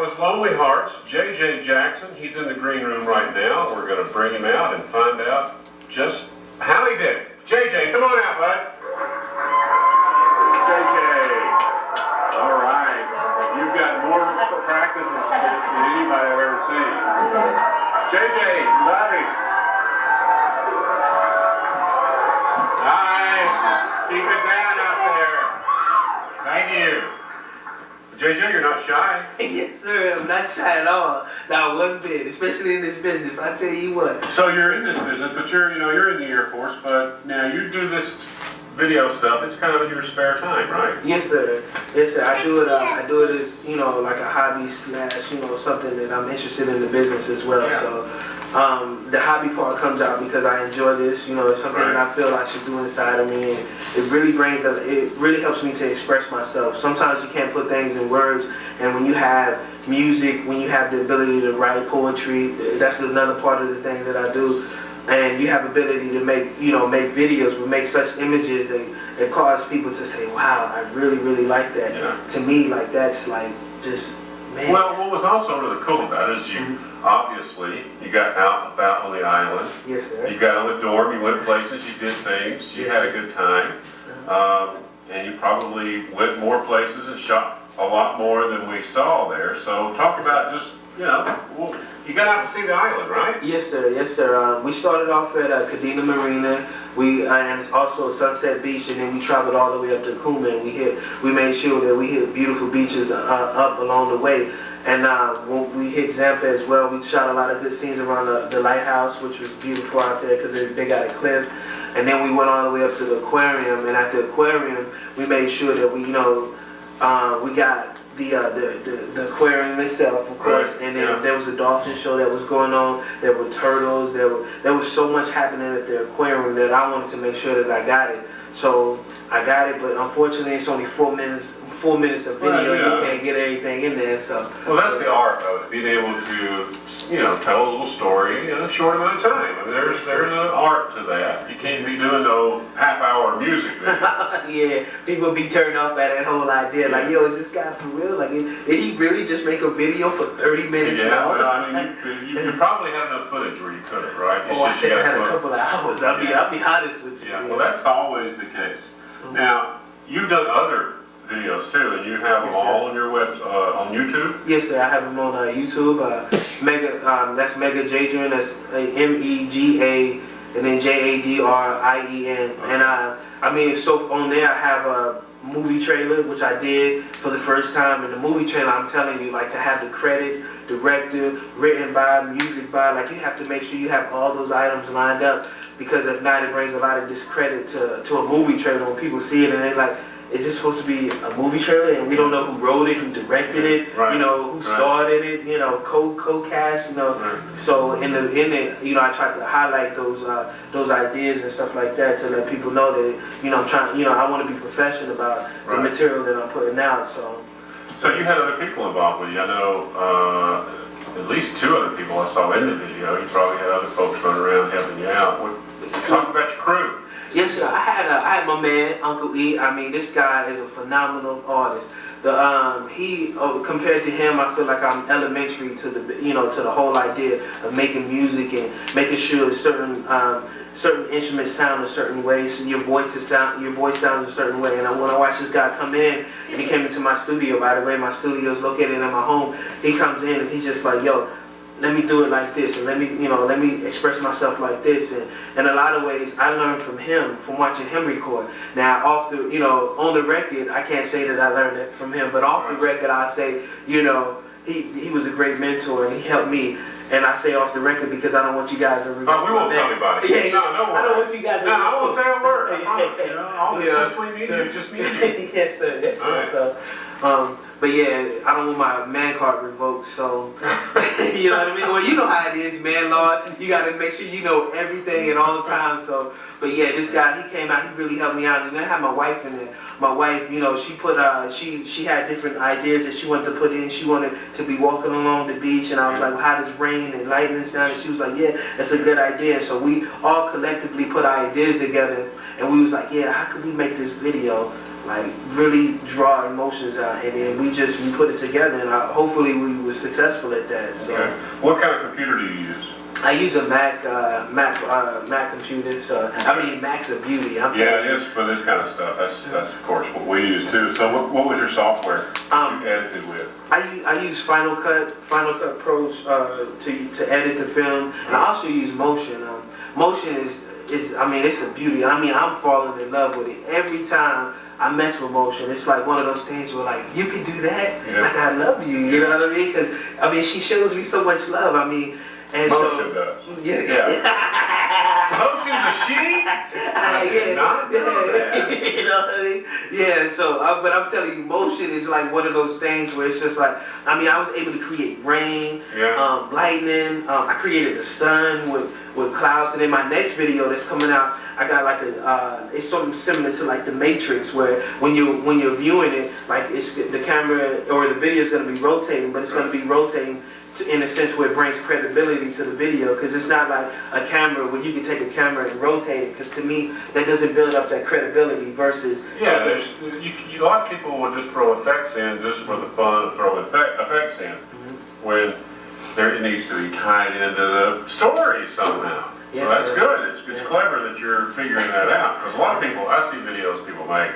was Lonely Hearts, J.J. Jackson. He's in the green room right now. We're going to bring him out and find out just how he did. J.J., come on out, bud. J.J. All right. You've got more practice than anybody I've ever seen. J.J., love him. Nice. Keep it down out there. Thank you. JJ, you're not shy. Yes, sir. I'm not shy at all. Not one bit, especially in this business. I tell you what. So you're in this business, but you're in the Air Force. But now you do this video stuff. It's kind of in your spare time, right? Yes, sir. Yes, sir. I do it. I do it as like a hobby / something that I'm interested in the business as well. Yeah. So the hobby part comes out because I enjoy this. It's something that I feel I should do inside of me, and it really it really helps me to express myself. Sometimes you can't put things in words, and when you have music, when you have the ability to write poetry, that's another part of the thing that I do. And you have ability to make make videos, but make such images that cause people to say, "Wow, I really, really like that." Yeah. To me, like that's like just man. Well, what was also really cool about it is you obviously you got out and about on the island. Yes, sir. You got on the dorm. You went places. You did things. You had a good time, and you probably went more places and shot a lot more than we saw there. So talk about just you got out to see the island, right? Yes, sir. Yes, sir. We started off at Kadena Marina. And also Sunset Beach, and then we traveled all the way up to Kuma, and we made sure that we hit beautiful beaches up along the way. And when we hit Zampa as well, we shot a lot of good scenes around the lighthouse, which was beautiful out there because they got a cliff. And then we went all the way up to the aquarium, and at the aquarium, we made sure that we got the aquarium itself, of course, and then there was a dolphin show that was going on. There were turtles. There was so much happening at the aquarium that I wanted to make sure that I got it. So I got it, but unfortunately, it's only 4 minutes. 4 minutes of video. You can't get everything in there. So. Well, that's the art of it. Being able to, tell a little story in a short amount of time. I mean, there's an art to that. You can't be doing no half-hour music video. Yeah, people be turned off by that whole idea. Like, yo, is this guy for real? Like, did he really just make a video for 30 minutes Yeah, long? well, I mean, you probably have enough footage where you could have, right? It's I think I had a couple of hours. I'll be honest with you. Yeah, well, that's always the case. Now, you've done other videos too, and you have them all on your on YouTube? Yes, sir. I have them on YouTube. That's Mega Jadrien. That's MEGA and then JADRIEN. And so on there I have a movie trailer, which I did for the first time. In the movie trailer, I'm telling you, like, to have the credits, director, written by, music by, like, you have to make sure you have all those items lined up, because if not, it brings a lot of discredit to a movie trailer when people see it and they're like, is this supposed to be a movie trailer and we don't know who wrote it, who directed it, who starred in it, co-cast, So in the I tried to highlight those ideas and stuff like that to let people know that I'm trying, I want to be professional about the material that I'm putting out. So you had other people involved with you. I know at least 2 other people I saw in the video. You probably had other folks running around helping you out. Talk about your crew. Yes, sir. I had my man, Uncle E. I mean, this guy is a phenomenal artist. Compared to him, I feel like I'm elementary to the whole idea of making music and making sure certain instruments sound a certain way, so your voice sounds a certain way. And when I watched this guy come in, and he came into my studio. By the way, my studio is located in my home. He comes in and he's just like, yo, let me do it like this, and let me express myself like this. And in a lot of ways, I learned from him, from watching him record. Now, on the record, I can't say that I learned it from him, but off the record, I say, he was a great mentor, and he helped me. And I say off the record because I don't want you guys to remember. Oh, we won't tell anybody. Yeah, no I don't want you guys to remember. I won't say a word. All this is between me and you, just me and you. Yes, sir. Yes, sir. So, but yeah, I don't want my man card revoked, so, you know what I mean? Well, you know how it is, man, Lord. You got to make sure you know everything at all times, so. But yeah, this guy, he came out, he really helped me out. And then I had my wife in there. My wife, she put, she had different ideas that she wanted to put in. She wanted to be walking along the beach, and I was like, well, how does rain and lightning sound? And she was like, yeah, that's a good idea. And so we all collectively put our ideas together, and we was like, yeah, how could we make this video like really draw emotions out, and then we put it together, and hopefully we were successful at that. So, okay. What kind of computer do you use? I use a Mac computer. So I mean, Mac's a beauty. Yeah, it is for this kind of stuff. That's of course what we use too. So what was your software that you edited with? I use Final Cut Pro to edit the film, and I also use Motion. Motion is I mean, it's a beauty. I mean, I'm falling in love with it every time I mess with Motion. It's like one of those things where like, you can do that? Yeah. Like, I love you, you know what I mean? Because, I mean, she shows me so much love. I mean, and Motion does. Yeah. Motion's a she? I did not know that. You know what I mean? Yeah, so, but I'm telling you, Motion is like one of those things where it's just like, I mean, I was able to create rain, lightning, I created the sun with clouds, and in my next video that's coming out, I got like it's something similar to like the Matrix, where when you're viewing it, like it's the camera or the video is going to be rotating, but it's going to be rotating in a sense where it brings credibility to the video, because it's not like a camera where you can take a camera and rotate it, because to me that doesn't build up that credibility versus a lot of people will just throw effects in just for the fun of throwing effects in when it needs to be tied into the story somehow. Yes, so that's sir. good. It's clever that you're figuring that out, because a lot of people, I see videos people make,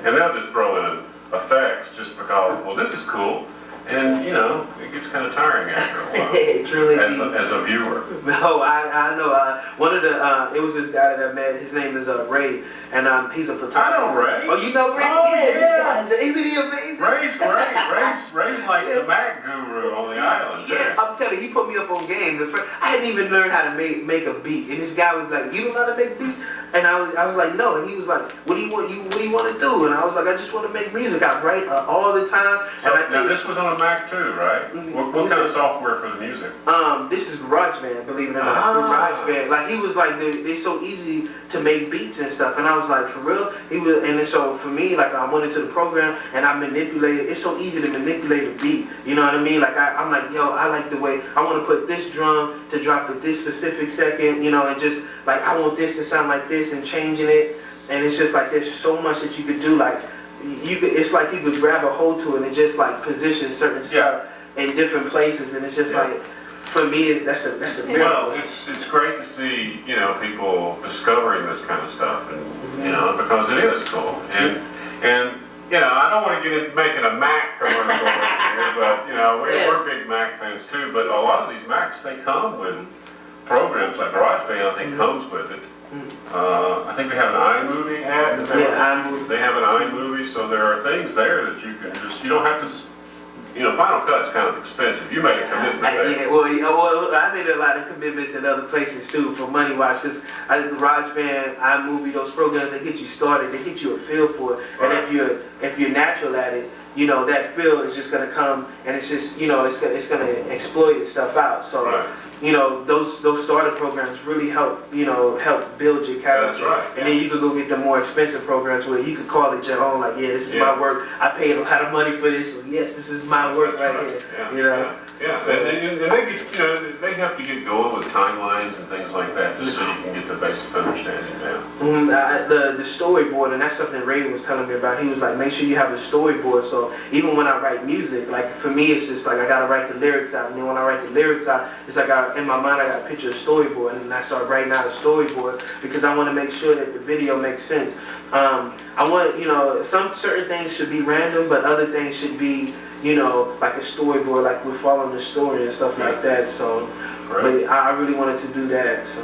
and they'll just throw in effects just because, well, this is cool. And, you know, it gets kind of tiring after a while. It truly as a viewer. No, I know. One of the, it was this guy that I met, his name is Ray, and he's a photographer. I know Ray. Oh, you know Ray? Oh, yes. Isn't he amazing? Ray's great. Ray's like the Mac guru on the island. Yeah, I'm telling you, he put me up on game. I hadn't even learned how to make a beat, and this guy was like, "You don't know how to make beats?" And I was like, "No." And he was like, "What do you want to do?" And I was like, "I just want to make music. I write all the time." So, and I tell now this was on a Mac too, right? What kind of software for the music? This is GarageBand, believe it or not. GarageBand. Like, he was like, they're so easy to make beats and stuff. And I was like, for real? He was, and then so for me, like, I went into the program and I manipulated. It's so easy to manipulate a beat. You know what I mean? Like, I'm like, yo, I like the way I want to put this drum to drop at this specific second. You know, and just like I want this to sound like this and changing it. And it's just like there's so much that you could do. Like, it's like you could grab a hold to it and just like position certain stuff in different places, and it's just like, for me, that's a miracle. Well, it's great to see, you know, people discovering this kind of stuff, and you know, because it is cool, and you know, I don't want to get into making a Mac commercial here, but you know, we're big Mac fans too. But a lot of these Macs, they come with programs like GarageBand. I think comes with it. I think they have an iMovie app. iMovie. They have an iMovie, so there are things there that you can you don't have to, you know, Final Cut's kind of expensive. You made a commitment there. Well, I made a lot of commitments in other places too, for money-wise, because GarageBand, iMovie, those programs, they get you started, they get you a feel for it, and if you're natural at it, you know, that feel is just gonna come, and it's just, you know, it's gonna exploit itself out. So, you know, those starter programs really help build your character. That's right. And then you could go get the more expensive programs where you could call it your own. Like, this is my work. I paid a lot of money for this. So yes, this is my work right here. Yeah. You know. Yeah. So, and they get, you know, they help you get going with timelines and things like that, just so you can get the basic understanding down. The storyboard, and that's something Ray was telling me about. He was like, make sure you have a storyboard. So even when I write music, like for me, it's just like I gotta write the lyrics out, and then when I write the lyrics out, it's like in my mind I got to picture a storyboard, and I start writing out a storyboard because I want to make sure that the video makes sense. I want, you know, some certain things should be random, but other things should be, you know, like a storyboard, like we're following the story and stuff like that. So, but I really wanted to do that. So.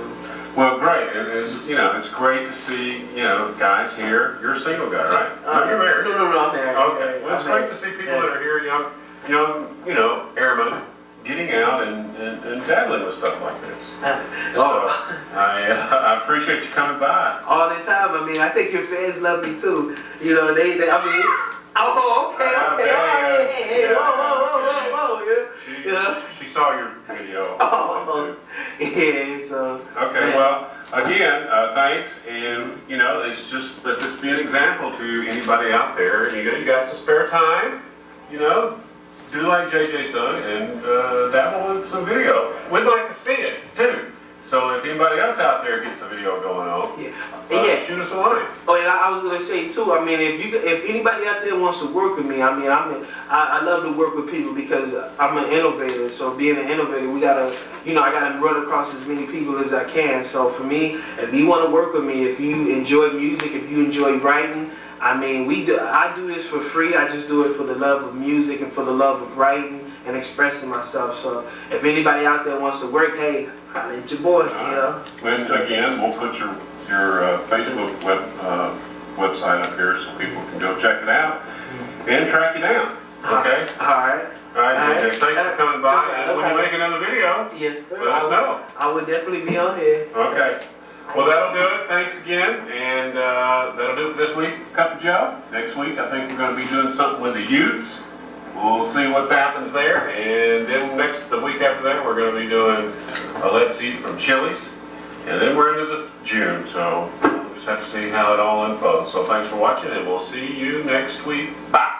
Well, great. It's, you know, it's great to see, you know, guys here. You're a single guy, right? No, you're married. No, I'm married. Okay. Well, it's great to see people that are here, young, you know, airmen, getting out and dabbling with stuff like this. So I appreciate you coming by. All the time. I mean, I think your fans love me too. You know, I mean, okay. Whoa. She saw your video. Yeah, so. Okay, well, again, thanks, and you know, it's just let this be an example to anybody out there. You got some spare time, you know, do like JJ's done and dabble with some video. We'd like to see it too. So if anybody else out there gets a video going on, Yeah. shoot us a line. Oh, and I was gonna say too. I mean, if anybody out there wants to work with me, I mean, I love to work with people because I'm an innovator. So being an innovator, we gotta, I gotta run across as many people as I can. So for me, if you want to work with me, if you enjoy music, if you enjoy writing, I mean, I do this for free. I just do it for the love of music and for the love of writing and expressing myself. So if anybody out there wants to work, hey, holla at your boy. When again, we'll put your Facebook website up here so people can go check it out and track you down. Okay. All right. All right. Thanks for coming by. And when you make another video, yes, sir. let us know. I would definitely be on here. Okay. Well, that'll do it. Thanks again. And that'll do it for this week, Cup of Joe. Next week, I think we're going to be doing something with the Utes. We'll see what happens there. And then the week after that, we're going to be doing a Let's Eat from Chili's. And then we're into this June. So we'll just have to see how it all unfolds. So thanks for watching, and we'll see you next week. Bye.